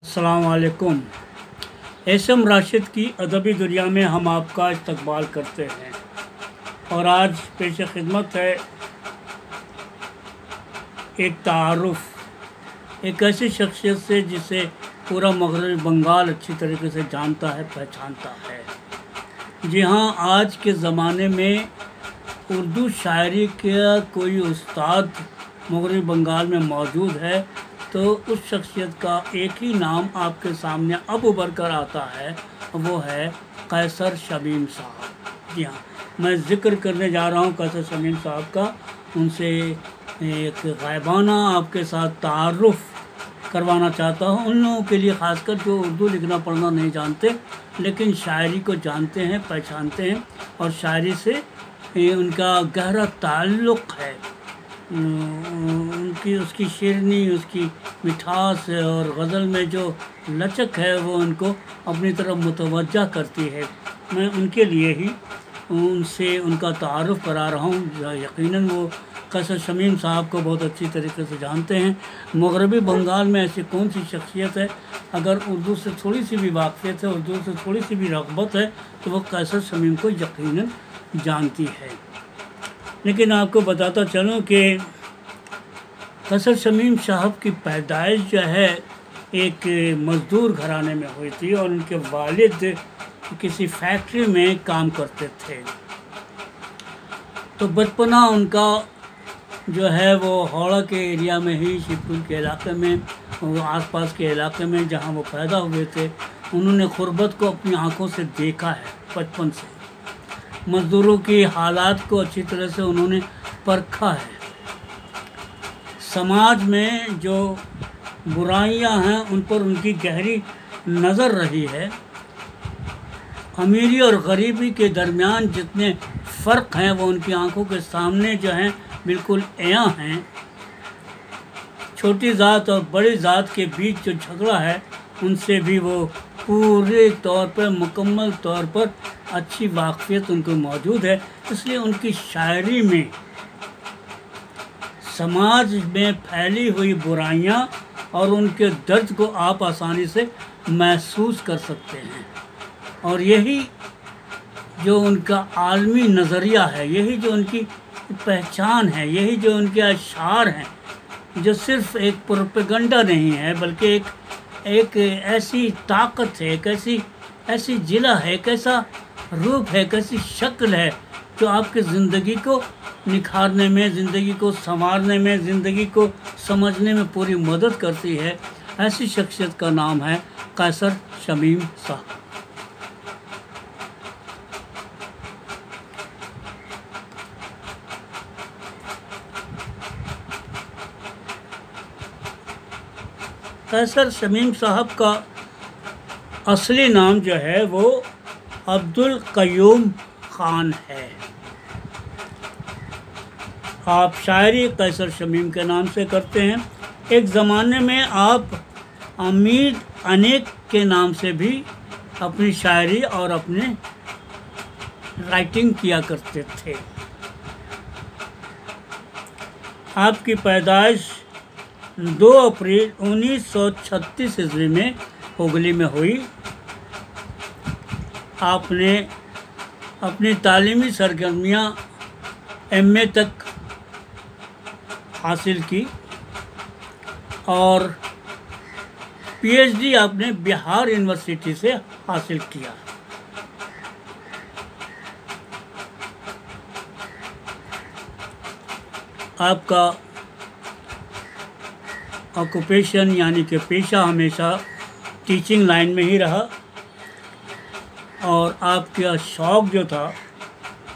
अस्सलाम वालेकुम। एसएम राशिद की अदबी दुनिया में हम आपका इस्तकबाल करते हैं और आज पेश खिदमत है एक तारुफ एक ऐसी शख्सियत से जिसे पूरा मगरबी बंगाल अच्छी तरीके से जानता है, पहचानता है। जी हाँ, आज के ज़माने में उर्दू शायरी का कोई उस्ताद मगरबी बंगाल में मौजूद है तो उस शख्सियत का एक ही नाम आपके सामने अब उभर कर आता है, वो है कैसर शमीम साहब। जी हाँ, मैं ज़िक्र करने जा रहा हूँ कैसर शमीम साहब का। उनसे एक गायबाना आपके साथ तारुफ़ करवाना चाहता हूँ, उन लोगों के लिए ख़ासकर जो उर्दू लिखना पढ़ना नहीं जानते लेकिन शायरी को जानते हैं, पहचानते हैं और शायरी से उनका गहरा ताल्लुक़ है। उनकी उसकी शेरनी, उसकी मिठास और गज़ल में जो लचक है वो उनको अपनी तरफ मुतवज्जा करती है। मैं उनके लिए ही उनसे उनका तारुफ़ करा रहा हूँ। यकीनन वो कैसर शमीम साहब को बहुत अच्छी तरीके से जानते हैं। मगरबी बंगाल में ऐसी कौन सी शख्सियत है, अगर उर्दू से थोड़ी सी भी वाक़फ़ियत है, उर्दू से थोड़ी सी भी रग़बत है तो वो कैसर शमीम को यकीनन जानती है। लेकिन आपको बताता चलूँ कि कैसर शमीम साहब की पैदाइश जो है एक मज़दूर घराने में हुई थी और उनके वालिद किसी फैक्ट्री में काम करते थे। तो बचपना उनका जो है वो हावड़ा के एरिया में ही, शिवपुर के इलाके में, वो आसपास के इलाके में जहाँ वो पैदा हुए थे, उन्होंने गुर्बत को अपनी आँखों से देखा है बचपन से। मज़दूरों की हालात को अच्छी तरह से उन्होंने परखा है। समाज में जो बुराइयां हैं उन पर उनकी गहरी नज़र रही है। अमीरी और गरीबी के दरमियान जितने फ़र्क हैं वो उनकी आंखों के सामने जो हैं बिल्कुल अयां हैं। छोटी ज़ात और बड़ी ज़ात के बीच जो झगड़ा है उनसे भी वो पूरे तौर पर, मुकम्मल तौर पर अच्छी वाक़फ़ियत उनको मौजूद है। इसलिए उनकी शायरी में समाज में फैली हुई बुराइयां और उनके दर्द को आप आसानी से महसूस कर सकते हैं। और यही जो उनका आलमी नज़रिया है, यही जो उनकी पहचान है, यही जो उनके अशार हैं, जो सिर्फ़ एक प्रोपेगेंडा नहीं है बल्कि एक ऐसी ताकत है, एक ऐसी जिला है, एक ऐसा रूप है, एक ऐसी शक्ल है जो आपकी ज़िंदगी को निखारने में, ज़िंदगी को संवारने में, ज़िंदगी को समझने में पूरी मदद करती है। ऐसी शख्सियत का नाम है कैसर शमीम साहब। कैसर शमीम साहब का असली नाम जो है वो अब्दुल क़य्यूम ख़ान है। आप शायरी कैसर शमीम के नाम से करते हैं। एक ज़माने में आप अमीद अनेक के नाम से भी अपनी शायरी और अपने राइटिंग किया करते थे। आपकी पैदाइश 2 अप्रैल 1936 ईस्वी में हुगली में हुई। आपने अपनी तालीमी सरगर्मियाँ एमए तक हासिल की और पीएचडी आपने बिहार यूनिवर्सिटी से हासिल किया। आपका ऑक्यूपेशन यानी कि पेशा हमेशा टीचिंग लाइन में ही रहा और आपका शौक़ जो था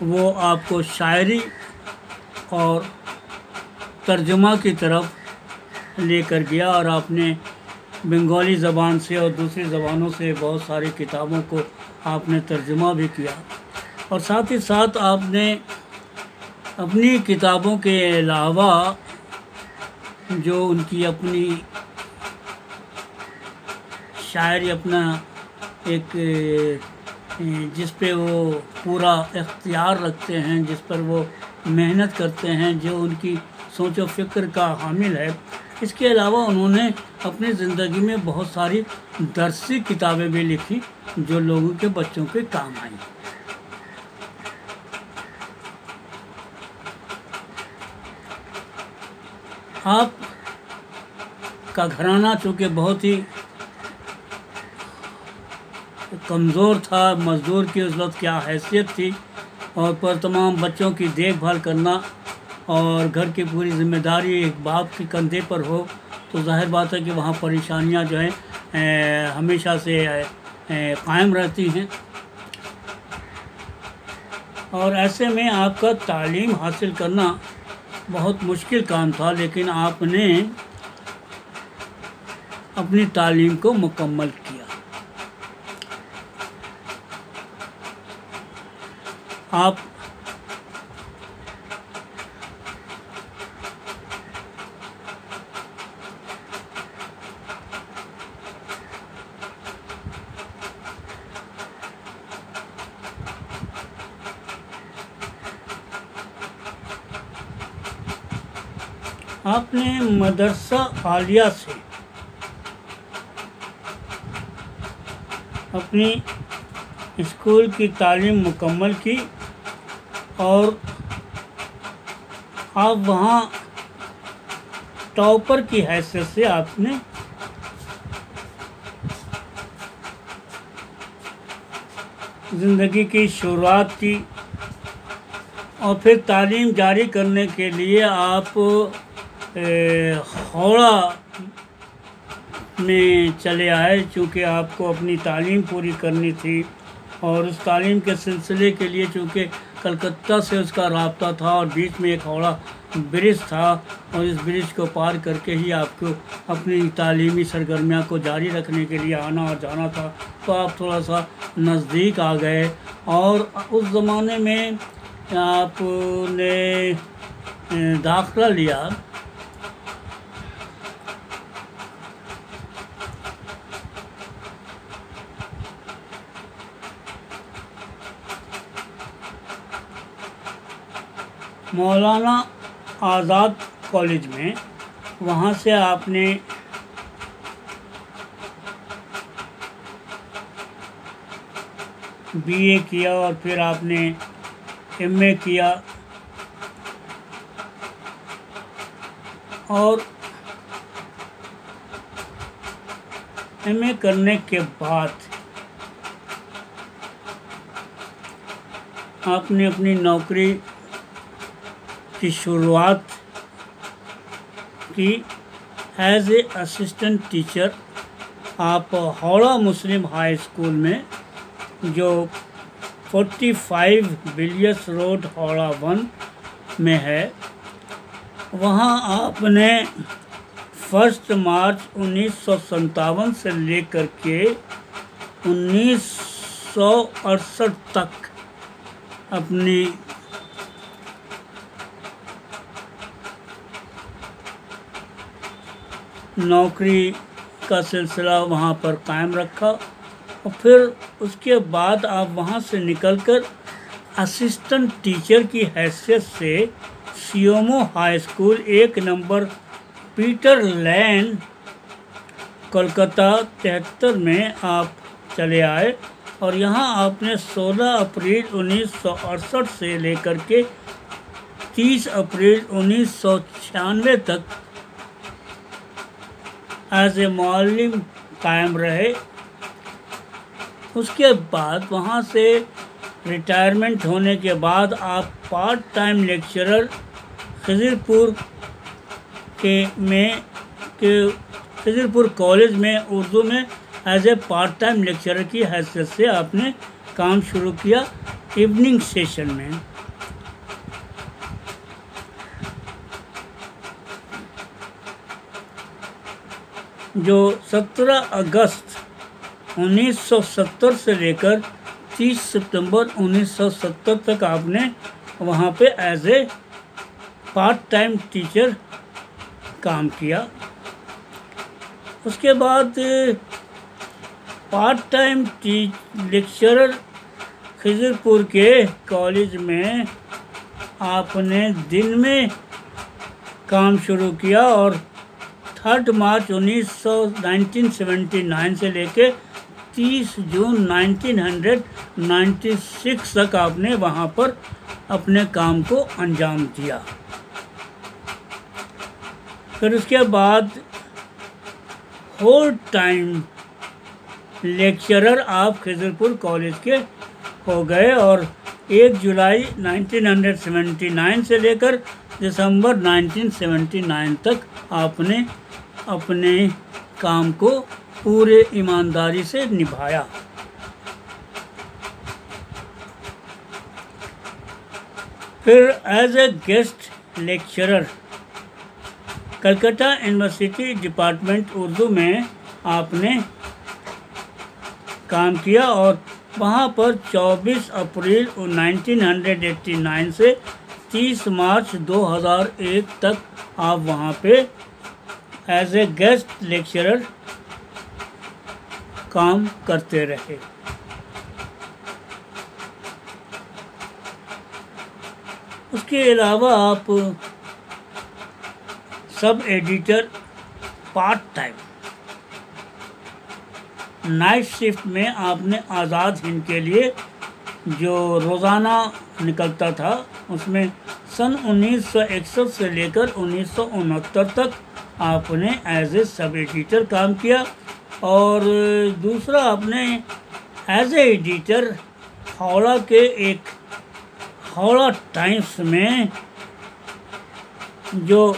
वो आपको शायरी और तर्जुमा की तरफ लेकर गया और आपने बंगाली ज़बान से और दूसरी ज़बानों से बहुत सारी किताबों को आपने तर्जुमा भी किया। और साथ ही साथ आपने अपनी किताबों के अलावा जो उनकी अपनी शायरी, अपना एक जिस पे वो पूरा इख्तियार रखते हैं, जिस पर वो मेहनत करते हैं, जो उनकी सोचो फ़िक्र का हामिल है, इसके अलावा उन्होंने अपनी ज़िंदगी में बहुत सारी दरसी किताबें भी लिखी जो लोगों के बच्चों के काम आई। आप का घराना चूँकि बहुत ही कमज़ोर था, मज़दूर की उस वक्त क्या हैसियत थी, और पर तमाम बच्चों की देखभाल करना और घर की पूरी जिम्मेदारी एक बाप के कंधे पर हो, तो जाहिर बात है कि वहाँ परेशानियाँ जो हैं हमेशा से कायम रहती हैं। और ऐसे में आपका तालीम हासिल करना बहुत मुश्किल काम था, लेकिन आपने अपनी तालीम को मुकम्मल किया। आप आपने मदरसा आलिया से अपनी स्कूल की तालीम मुकम्मल की और आप वहाँ टॉपर की हैसियत से आपने ज़िंदगी की शुरुआत की। और फिर तालीम जारी करने के लिए आप हावड़ा में चले आए, चूँकि आपको अपनी तालीम पूरी करनी थी। और उस तालीम के सिलसिले के लिए चूँकि कलकत्ता से उसका राब्ता था और बीच में एक हावड़ा ब्रिज था, और इस ब्रिज को पार करके ही आपको अपनी तालीमी सरगर्मियाँ को जारी रखने के लिए आना और जाना था। तो आप थोड़ा सा नज़दीक आ गए। और उस ज़माने में आपने दाखिला लिया मौलाना आज़ाद कॉलेज में। वहाँ से आपने बीए किया और फिर आपने एमए किया। और एमए करने के बाद आपने अपनी नौकरी की शुरुआत की एज ए असिस्टेंट टीचर। आप हावड़ा मुस्लिम हाई स्कूल में, जो 45 विलियर्स रोड हावड़ा 1 में है, वहाँ आपने 1 मार्च 1957 से लेकर के 1968 तक अपनी नौकरी का सिलसिला वहाँ पर कायम रखा। और फिर उसके बाद आप वहाँ से निकलकर असिस्टेंट टीचर की हैसियत से सीओमो हाई स्कूल 1 नंबर पीटर लेन कोलकाता 73 में आप चले आए। और यहाँ आपने 16 अप्रैल 1968 से लेकर के 30 अप्रैल 1996 तक एज ए मुअल्लिम कायम रहे। उसके बाद वहाँ से रिटायरमेंट होने के बाद आप part time lecturer Khidirpur Khidirpur college में उर्दू में as a part time lecturer की हैसियत से आपने काम शुरू किया इवनिंग सेशन में। जो 17 अगस्त 1970 से लेकर 30 सितंबर 1970 तक आपने वहाँ पे as a part time teacher काम किया। उसके बाद पार्ट टाइम लेक्चरर खिज़िरपुर के कॉलेज में आपने दिन में काम शुरू किया और 3 मार्च 1979 से लेके 30 जून 1996 तक आपने वहाँ पर अपने काम को अंजाम दिया। फिर उसके बाद होल टाइम लेक्चरर आप खिजरपुर कॉलेज के हो गए और 1 जुलाई 1979 से लेकर दिसंबर 1979 तक आपने अपने काम को पूरे ईमानदारी से निभाया। फिर as a guest lecturer Calcutta university department Urdu में आपने काम किया और वहाँ पर 24 अप्रैल 1989 से 30 मार्च 2001 तक आप वहाँ पे एज ए गेस्ट लेक्चरर काम करते रहे। उसके अलावा आप sub editor part time night shift में आपने आज़ाद हिंद के लिए जो रोज़ाना निकलता था उसमें सन 1961 से लेकर 1969 तक आपने एज ए सब एडिटर काम किया। और दूसरा आपने एज ए एडिटर हावड़ा के एक हावड़ा टाइम्स में जो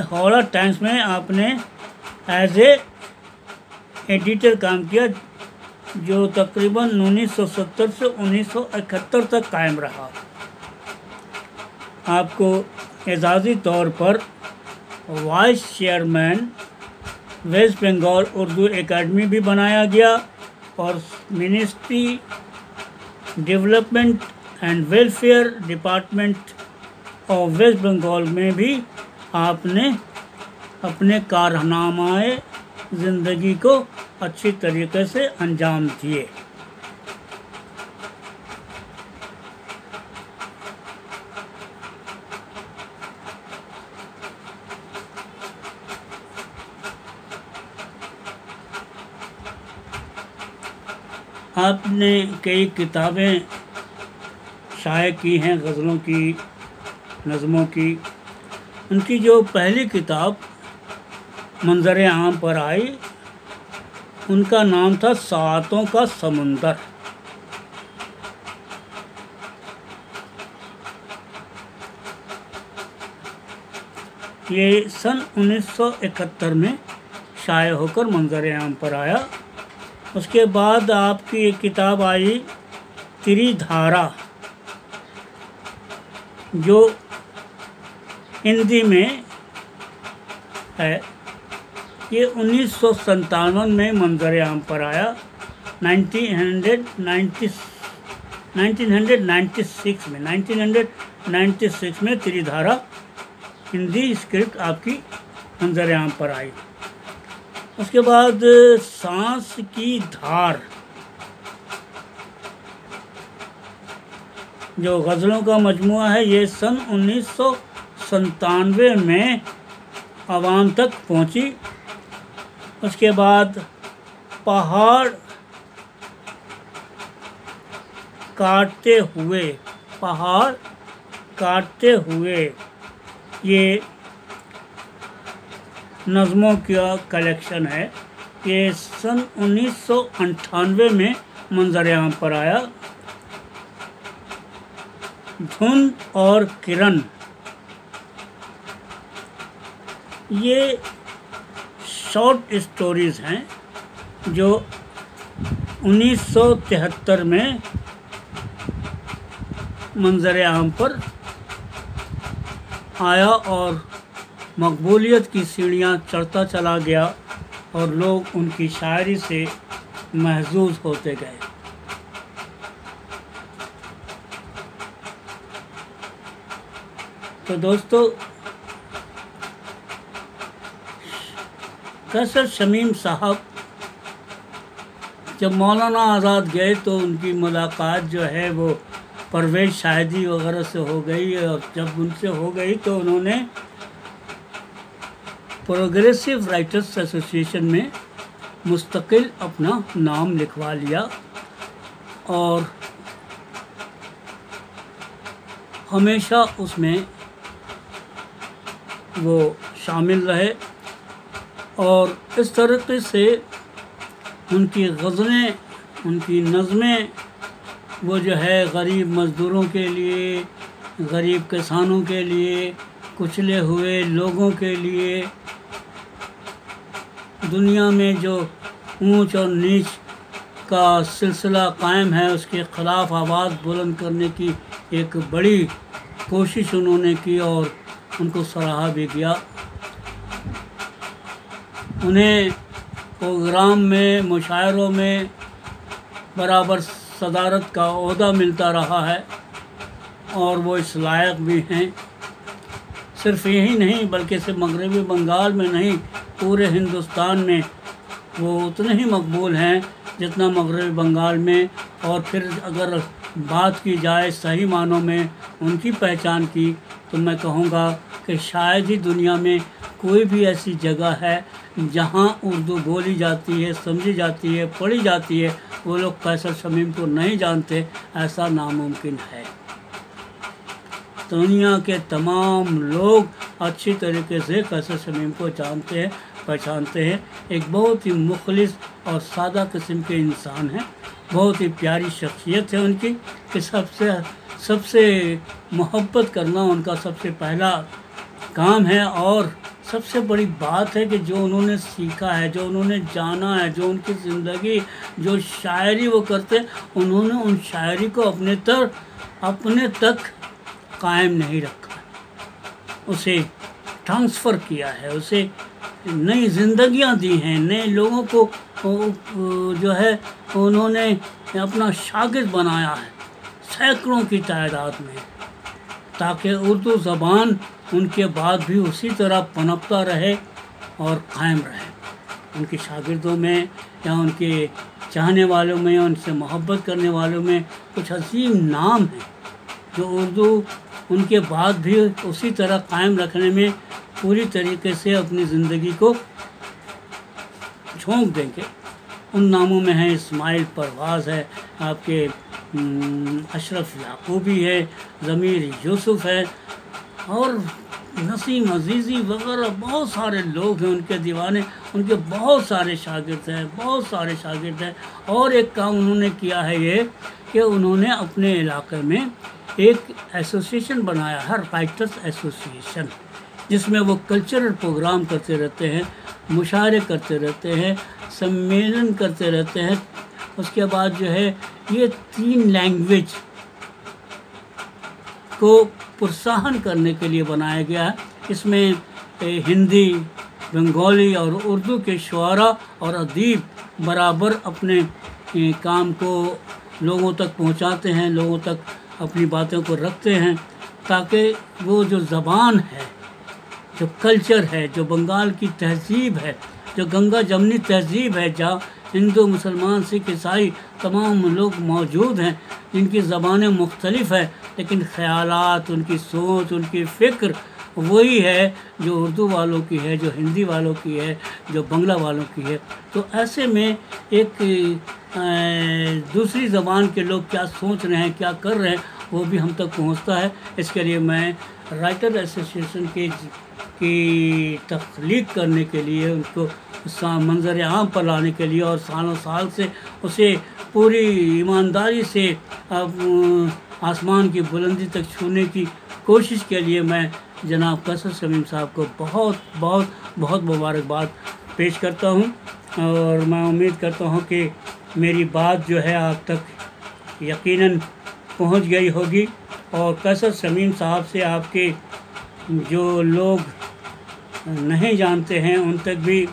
हावड़ा टाइम्स में आपने एज ए एडिटर काम किया जो तकरीबन 1970 से 1971 तक कायम रहा। आपको एजाज़ी तौर पर vice chairman West Bengal Urdu academy भी बनाया गया और ministry development and welfare department of West Bengal में भी आपने अपने कारनामाए ज़िंदगी को अच्छी तरीके से अंजाम दिए। आपने कई किताबें शाये की हैं गज़लों की, नज़मों की। उनकी जो पहली किताब मंज़र आम पर आई उनका नाम था सातों का समुंदर। ये सन 1971 में शाये होकर मंज़र आम पर आया। उसके बाद आपकी एक किताब आई त्रिधारा जो हिंदी में है। ये 1957 में मंज़र आम पर आया। 1996 में त्रिधारा हिंदी स्क्रिप्ट आपकी मंज़र आम पर आई। उसके बाद सांस की धार जो गज़लों का मजमुआ है, ये सन 1997 में आवाम तक पहुंची। उसके बाद पहाड़ काटते हुए ये नज़मों का कलेक्शन है। ये सन 1998 में मंज़र आम पर आया। धुंध और किरण ये शॉर्ट स्टोरीज़ हैं जो 1973 में मंज़र आम पर आया और मकबूलियत की सीढ़ियाँ चढ़ता चला गया और लोग उनकी शायरी से महजूज़ होते गए। तो दोस्तों, कैसर शमीम साहब जब मौलाना आज़ाद गए तो उनकी मुलाकात जो है वो परवेज़ शाहिदी वगैरह से हो गई, और जब उनसे हो गई तो उन्होंने प्रोग्रेसिव राइटर्स एसोसिएशन में मुस्तकिल अपना नाम लिखवा लिया और हमेशा उसमें वो शामिल रहे। और इस तरीके से उनकी ग़ज़लें, उनकी नज़में वो जो है गरीब मज़दूरों के लिए, गरीब किसानों के लिए, कुचले हुए लोगों के लिए, दुनिया में जो ऊंच और नीच का सिलसिला कायम है उसके ख़िलाफ़ आवाज़ बुलंद करने की एक बड़ी कोशिश उन्होंने की और उनको सराहा भी गया। उन्हें प्रोग्राम में, मुशायरों में बराबर सदारत का ओहदा मिलता रहा है और वो इस लायक भी हैं। सिर्फ यही नहीं बल्कि सिर्फ मगरबी बंगाल में नहीं, पूरे हिंदुस्तान में वो उतने ही मकबूल हैं जितना मगरबी बंगाल में। और फिर अगर बात की जाए सही मानों में उनकी पहचान की तो मैं कहूँगा कि शायद ही दुनिया में कोई भी ऐसी जगह है जहाँ उर्दू बोली जाती है, समझी जाती है, पढ़ी जाती है, वो लोग कैसर शमीम को नहीं जानते, ऐसा नामुमकिन है। दुनिया के तमाम लोग अच्छी तरीके से कैसर शमीम को जानते हैं, पहचानते हैं। एक बहुत ही मुखलिस और सादा किस्म के इंसान हैं, बहुत ही प्यारी शख्सियत है उनकी कि सबसे मोहब्बत करना उनका सबसे पहला काम है। और सबसे बड़ी बात है कि जो उन्होंने सीखा है, जो उन्होंने जाना है, जो उनकी ज़िंदगी, जो शायरी वो करते, उन्होंने उन शायरी को अपने तक कायम नहीं रखा, उसे ट्रांसफ़र किया है, उसे नई ज़िंदगियां दी हैं, नए लोगों को जो है उन्होंने अपना शागिर्द बनाया है सैकड़ों की तादाद में, ताकि उर्दू ज़बान उनके बाद भी उसी तरह पनपता रहे और कायम रहे। उनके शागिर्दों में या उनके चाहने वालों में, उनसे मोहब्बत करने वालों में कुछ अजीम नाम हैं जो उर्दू उनके बाद भी उसी तरह कायम रखने में पूरी तरीके से अपनी ज़िंदगी को झोंक देंगे। उन नामों में है इस्माइल परवाज़ है, आपके अशरफ याकूबी है, ज़मीर यूसुफ़ है और नसीम अजीज़ी वगैरह बहुत सारे लोग हैं उनके दीवाने। उनके बहुत सारे शागिर्द हैं। और एक काम उन्होंने किया है ये कि उन्होंने अपने इलाके में एक एसोसिएशन बनाया है, राइटर्स एसोसिएशन, जिसमें वो कल्चरल प्रोग्राम करते रहते हैं, मुशायरे करते रहते हैं, सम्मेलन करते रहते हैं। उसके बाद जो है ये 3 लैंग्वेज को प्रोत्साहन करने के लिए बनाया गया है। इसमें हिंदी, बंगाली और उर्दू के शुआरा और अदीब बराबर अपने काम को लोगों तक पहुंचाते हैं, लोगों तक अपनी बातों को रखते हैं, ताकि वो जो ज़बान है, जो कल्चर है, जो बंगाल की तहज़ीब है, जो गंगा जमनी तहज़ीब है, जहाँ हिंदू, मुसलमान, सिख, ईसाई तमाम लोग मौजूद हैं, जिनकी ज़बानें मुख्तलिफ़ है लेकिन ख़यालात, उनकी सोच, उनकी फ़िक्र वही है जो उर्दू वालों की है, जो हिंदी वालों की है, जो बंगला वालों की है। तो ऐसे में एक दूसरी ज़बान के लोग क्या सोच रहे हैं, क्या कर रहे हैं, वो भी हम तक पहुंचता है। इसके लिए मैं राइटर एसोसिएशन की तख्लीक करने के लिए, उनको मंजर आम पर लाने के लिए और सालों साल से उसे पूरी ईमानदारी से आसमान की बुलंदी तक छूने की कोशिश के लिए मैं जनाब कैसर शमीम साहब को बहुत बहुत बहुत मुबारकबाद पेश करता हूं। और मैं उम्मीद करता हूं कि मेरी बात जो है आप तक यकीनन पहुंच गई होगी और कैसर शमीम साहब से आपके जो लोग नहीं जानते हैं उन तक भी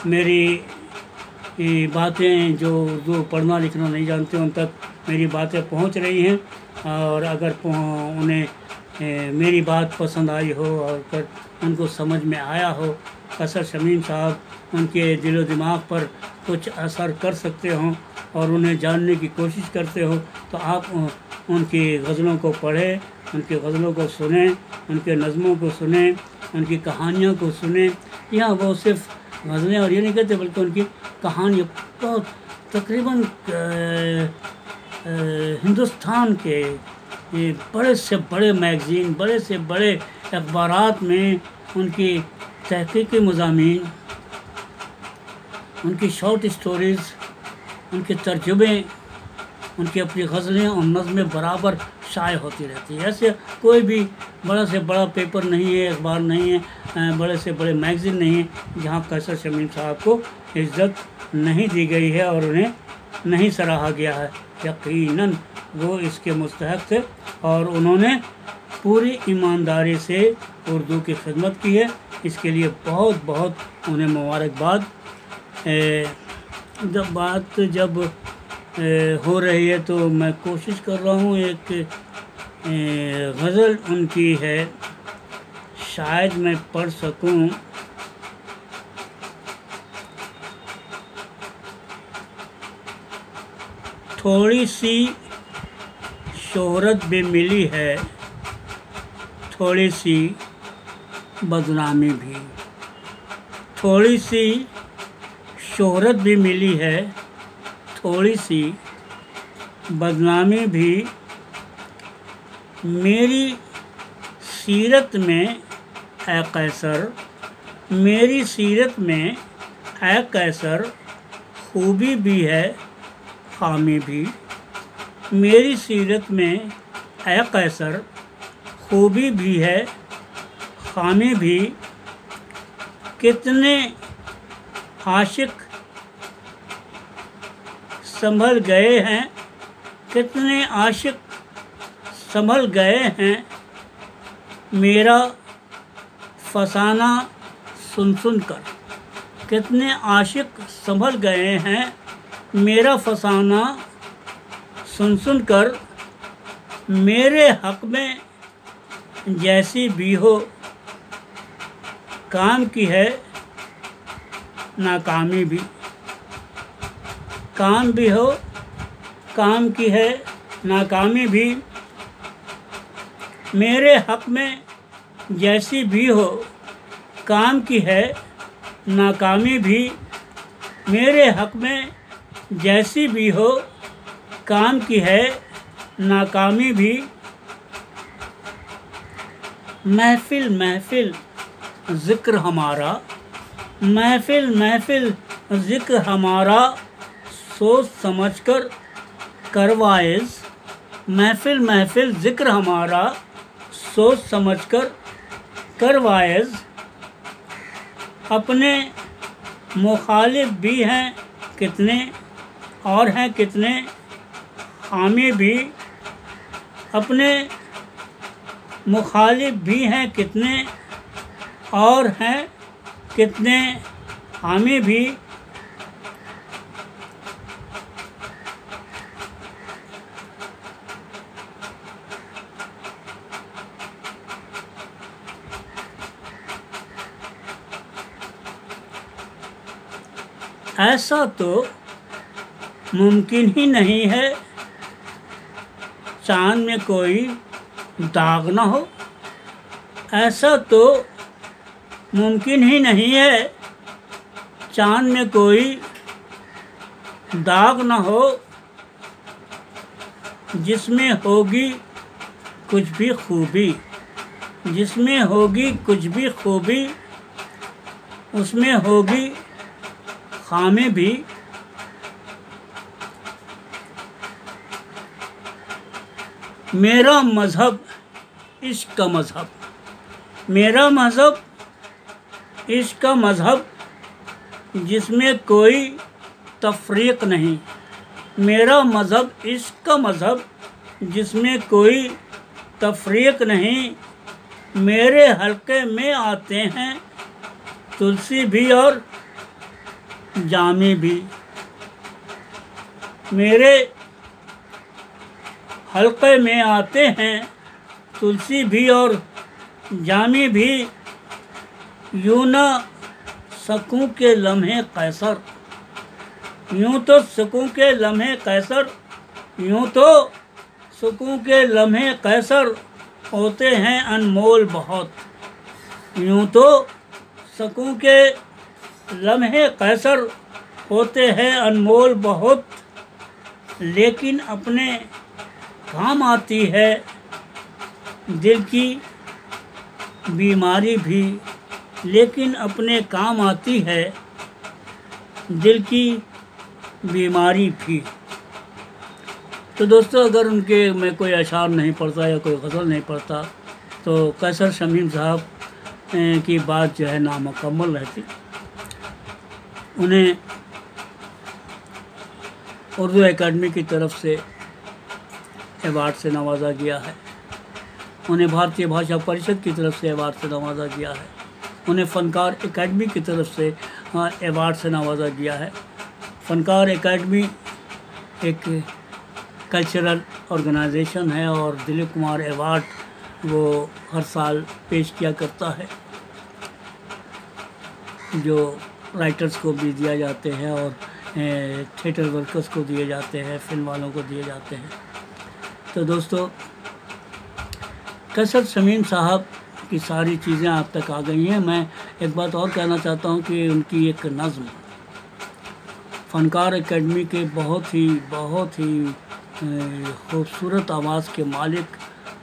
मेरी बातें, जो उर्दू पढ़ना लिखना नहीं जानते उन तक मेरी बातें पहुंच रही हैं। और अगर उन्हें मेरी बात पसंद आई हो और कर उनको समझ में आया हो, कसर शमीम साहब उनके दिलो दिमाग पर कुछ असर कर सकते हों और उन्हें जानने की कोशिश करते हो, तो आप उनकी गज़लों को पढ़ें, उनकी गज़लों को सुनें, उनके नज़मों को सुनें, उनकी कहानियों को सुनें। या वो सिर्फ गज़लें और ये नहीं कहते, बल्कि उनकी कहानी तो तकरीबन हिंदुस्तान के बड़े से बड़े मैगज़ीन, बड़े से बड़े अखबारात में उनकी तहक़ीक़ी मज़ामीन, उनकी शॉर्ट स्टोरीज़, उनके तर्जुमे, उनकी अपनी गज़लें और नज़में बराबर शाये होती रहती है। ऐसे कोई भी बड़ा से बड़ा पेपर नहीं है, अखबार नहीं है, बड़े से बड़े मैगज़ीन नहीं है जहाँ कैसर शमीम साहब को इज़्ज़त नहीं दी गई है और उन्हें नहीं सराहा गया है। यकीनन वो इसके मुस्तहक़ थे और उन्होंने पूरी ईमानदारी से उर्दू की खिदमत की है। इसके लिए बहुत बहुत उन्हें मुबारकबाद। जब हो रही है तो मैं कोशिश कर रहा हूँ, एक गज़ल उनकी है, शायद मैं पढ़ सकूँ। थोड़ी सी शोहरत भी मिली है, थोड़ी सी बदनामी भी, थोड़ी सी शोहरत भी मिली है, थोड़ी सी बदनामी भी। मेरी सीरत में ऐ कैसर, मेरी सीरत में ऐ कैसर, खूबी भी है खामी भी। मेरी सीरत में ऐ कैसर, खूबी भी है खामी भी। कितने आशिक संभल गए हैं, कितने आशिक संभल गए हैं, मेरा फसाना सुन सुन कर। कितने आशिक संभल गए हैं, मेरा फसाना सुन सुन कर। मेरे हक़ में जैसी भी हो काम की है नाकामी भी। काम भी हो काम की है नाकामी भी। मेरे हक़ में जैसी भी हो काम की है नाकामी भी। मेरे हक़ में जैसी भी हो काम की है नाकामी भी। महफ़िल महफ़िल ज़िक्र हमारा, महफ़िल महफ़िल ज़िक्र हमारा, सोच समझ कर करवाइज़। महफ़िल महफ़िल ज़िक्र हमारा, सोच समझ कर करवाइज़। अपने मुखालिफ भी हैं कितने और हैं कितने हामी भी। अपने मुखालिफ भी हैं कितने और हैं कितने हामी भी। ऐसा तो मुमकिन ही नहीं है चाँद में कोई दाग न हो। ऐसा तो मुमकिन ही नहीं है चाँद में कोई दाग न हो। जिसमें होगी कुछ भी खूबी, जिसमें होगी कुछ भी खूबी, उसमें होगी खामी भी। मेरा मज़हब इश्क़ का मज़हब, मेरा मज़हब इश्क़ का मज़हब, जिसमें कोई तफ़रीक़ नहीं। मेरा मज़हब इश्क़ का मज़हब, जिसमें कोई तफ़रीक़ नहीं। मेरे हल्के में आते हैं तुलसी भी और जामी भी। मेरे हल्के में आते हैं तुलसी भी और जामी भी, यूं न सकूं के लम्हे कैसर, यूं तो सकूं के लम्हे कैसर, यूं तो सकूं के लम्हे कैसर होते हैं अनमोल बहुत, यूं तो सकूं के लम्हे कैसर होते हैं अनमोल बहुत, लेकिन अपने काम आती है दिल की बीमारी भी, लेकिन अपने काम आती है दिल की बीमारी भी। तो दोस्तों, अगर उनके मैं कोई अशार नहीं पढ़ता या कोई गज़ल नहीं पढ़ता तो कैसर शमीम साहब की बात जो है नामुकम्मल रहती। उन्हें उर्दू एकेडमी की तरफ से अवार्ड से नवाजा गया है, उन्हें भारतीय भाषा परिषद की तरफ से अवार्ड से नवाजा गया है, उन्हें फ़नकार एकेडमी की तरफ से अवार्ड से नवाजा गया है। फ़नकार एकेडमी एक कल्चरल ऑर्गेनाइजेशन है और दिलीप कुमार अवार्ड वो हर साल पेश किया करता है, जो राइटर्स को भी दिया जाते हैं और थिएटर वर्कर्स को दिए जाते हैं, फिल्म वालों को दिए जाते हैं। तो दोस्तों, कैसर शमीम साहब की सारी चीज़ें आप तक आ गई हैं। मैं एक बात और कहना चाहता हूँ कि उनकी एक नज़्म फ़नकार एकेडमी के बहुत ही खूबसूरत आवाज़ के मालिक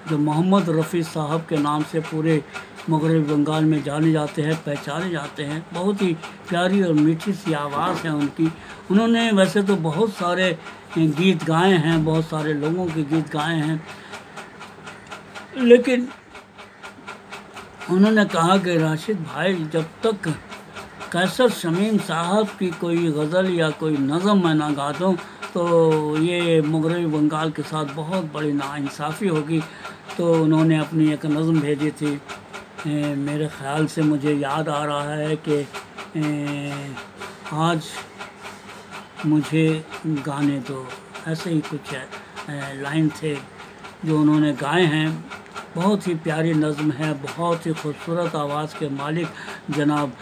जो मोहम्मद रफ़ी साहब के नाम से पूरे मगरबी बंगाल में जाने जाते हैं, पहचाने जाते हैं। बहुत ही प्यारी और मीठी सी आवाज़ है उनकी। उन्होंने वैसे तो बहुत सारे गीत गाए हैं, बहुत सारे लोगों के गीत गाए हैं, लेकिन उन्होंने कहा कि राशिद भाई, जब तक कैसर शमीम साहब की कोई गज़ल या कोई नज़म मैं ना गा दूँ तो ये मगरबी बंगाल के साथ बहुत बड़ी नाइंसाफ़ी होगी। तो उन्होंने अपनी एक नज़म भेजी थी, मेरे ख़्याल से मुझे याद आ रहा है कि आज मुझे गाने दो, ऐसे ही कुछ लाइन थे जो उन्होंने गाए हैं। बहुत ही प्यारी नज़म है, बहुत ही खूबसूरत आवाज़ के मालिक जनाब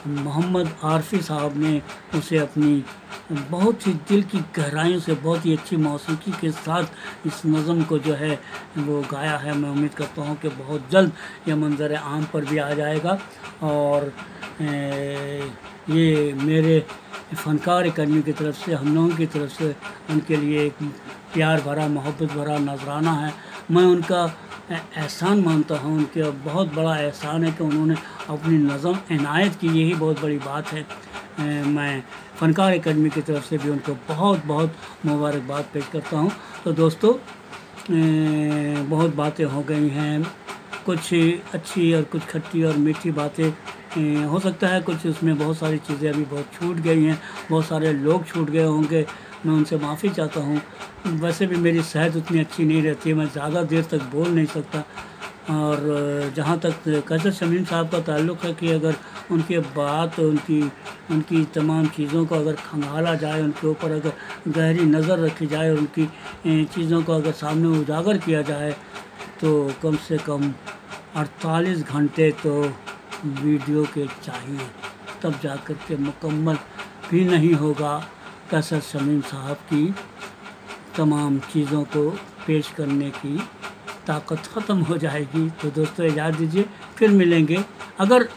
मोहम्मद आरफ़ी साहब ने उसे अपनी बहुत ही दिल की गहराइयों से बहुत ही अच्छी मौसीकी के साथ इस नज़म को जो है वो गाया है। मैं उम्मीद करता हूँ कि बहुत जल्द यह मंज़र आम पर भी आ जाएगा और ये मेरे फ़नकार एकेडमी की तरफ से, हम लोगों की तरफ से उनके लिए एक प्यार भरा, मोहब्बत भरा नजराना है। मैं उनका एहसान मानता हूँ, उनका बहुत बड़ा एहसान है कि उन्होंने अपनी नज़म इनायत की, यही बहुत बड़ी बात है। मैं फ़नकार एकेडमी की तरफ से भी उनको बहुत बहुत मुबारकबाद पेश करता हूँ। तो दोस्तों, बहुत बातें हो गई हैं, कुछ अच्छी और कुछ खट्टी और मीठी बातें। हो सकता है कुछ उसमें बहुत सारी चीज़ें अभी बहुत छूट गई हैं, बहुत सारे लोग छूट गए होंगे, मैं उनसे माफ़ी चाहता हूँ। वैसे भी मेरी सेहत उतनी अच्छी नहीं रहती है, मैं ज़्यादा देर तक बोल नहीं सकता। और जहाँ तक कैसर शमीम साहब का ताल्लुक़ है कि अगर उनके बात, उनकी तमाम चीज़ों को अगर खंगाला जाए, उनके ऊपर अगर गहरी नज़र रखी जाए और उनकी चीज़ों को अगर सामने उजागर किया जाए तो कम से कम 48 घंटे तो वीडियो के चाहिए, तब जाकर के मुकम्मल भी नहीं होगा कैसर शमीम साहब की तमाम चीज़ों को पेश करने की ताकत ख़त्म हो जाएगी। तो दोस्तों, इजाज़त दीजिए, फिर मिलेंगे। अगर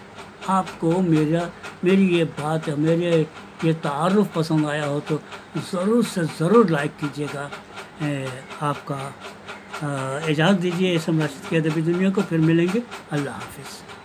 आपको मेरी ये बात, मेरे ये तारुफ़ पसंद आया हो तो ज़रूर से ज़रूर लाइक कीजिएगा। आपका इजाज़त दीजिए। इस राशिद की अदबी दुनिया को फिर मिलेंगे। अल्लाह हाफ़िज़।